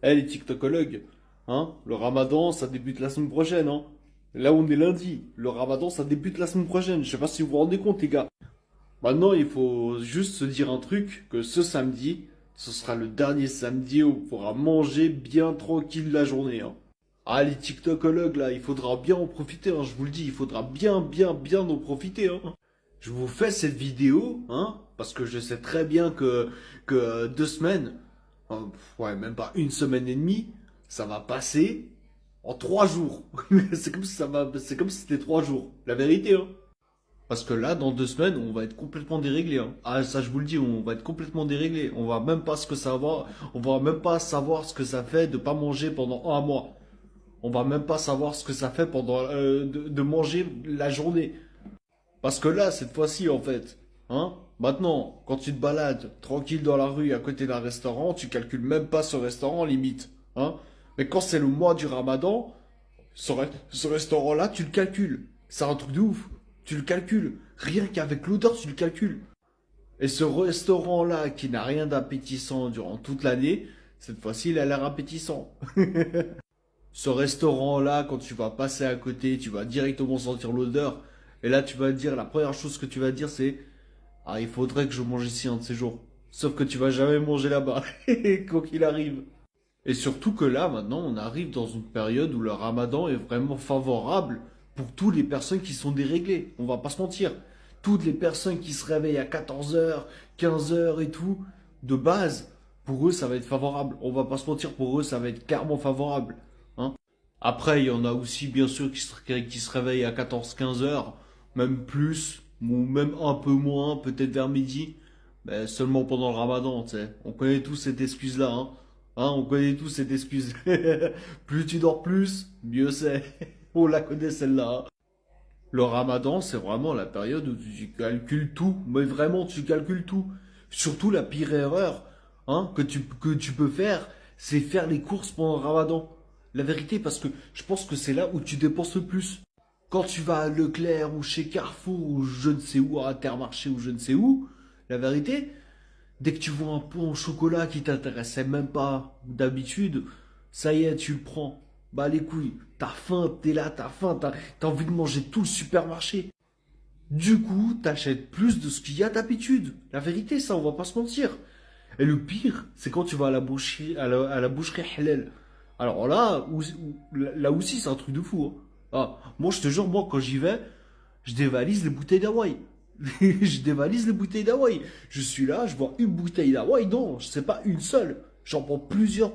Eh les TikTokologues, hein, le ramadan ça débute la semaine prochaine, hein. Là on est lundi, le ramadan ça débute la semaine prochaine, je sais pas si vous vous rendez compte les gars. Maintenant il faut juste se dire un truc, que ce samedi, ce sera le dernier samedi où on pourra manger bien tranquille la journée, hein. Ah les TikTokologues là, il faudra bien en profiter, hein, je vous le dis, il faudra bien en profiter, hein. Je vous fais cette vidéo, hein, parce que je sais très bien que 2 semaines, ouais, même pas une semaine et demie, ça va passer en 3 jours. C'est comme si c'est comme si c'était 3 jours. La vérité, hein. Parce que là, dans 2 semaines, on va être complètement déréglé, hein. Ah, ça, je vous le dis, on va être complètement déréglé. On va même pas ce que ça va, on va même pas savoir ce que ça fait de pas manger pendant un mois. On va même pas savoir ce que ça fait pendant de manger la journée. Parce que là, cette fois-ci, en fait, hein, maintenant, quand tu te balades tranquille dans la rue à côté d'un restaurant, tu calcules même pas ce restaurant limite, hein. Mais quand c'est le mois du Ramadan, ce restaurant-là, tu le calcules. C'est un truc de ouf. Tu le calcules. Rien qu'avec l'odeur, tu le calcules. Et ce restaurant-là, qui n'a rien d'appétissant durant toute l'année, cette fois-ci, il a l'air appétissant. Ce restaurant-là, quand tu vas passer à côté, tu vas directement sentir l'odeur. Et là, tu vas dire, la première chose que tu vas dire, c'est, ah, il faudrait que je mange ici un de ces jours. Sauf que tu vas jamais manger là-bas, quoi qu'il arrive. Et surtout que là, maintenant, on arrive dans une période où le ramadan est vraiment favorable pour toutes les personnes qui sont déréglées. On va pas se mentir. Toutes les personnes qui se réveillent à 14 h, 15 h et tout, de base, pour eux, ça va être favorable. On va pas se mentir, pour eux, ça va être clairement favorable, hein. Après, il y en a aussi, bien sûr, qui se réveillent à 14 15 heures, même plus, ou même un peu moins, peut-être vers midi, mais seulement pendant le ramadan, tu sais. On connaît tous cette excuse-là, hein. Hein, on connaît tous cette excuse. Plus tu dors plus, mieux c'est. On la connaît celle-là, hein. Le ramadan, c'est vraiment la période où tu calcules tout, mais vraiment tu calcules tout. Surtout la pire erreur, hein, que tu peux faire, c'est faire les courses pendant le ramadan. La vérité, parce que je pense que c'est là où tu dépenses le plus. Quand tu vas à Leclerc ou chez Carrefour ou je ne sais où, à Intermarché ou je ne sais où, la vérité, dès que tu vois un pot au chocolat qui t'intéressait même pas d'habitude, ça y est, tu le prends. Bah les couilles, t'as faim, t'es là, t'as faim, t'as envie de manger tout le supermarché. Du coup, t'achètes plus de ce qu'il y a d'habitude. La vérité, ça, on va pas se mentir. Et le pire, c'est quand tu vas à la boucherie, à la boucherie halal. Alors là, là aussi, c'est un truc de fou, hein. Ah, moi, je te jure, moi, quand j'y vais, je dévalise les bouteilles d'Hawaï. Je dévalise les bouteilles d'Hawaï. Je suis là, je bois une bouteille d'Hawaï. Non, c'est pas une seule. J'en prends plusieurs.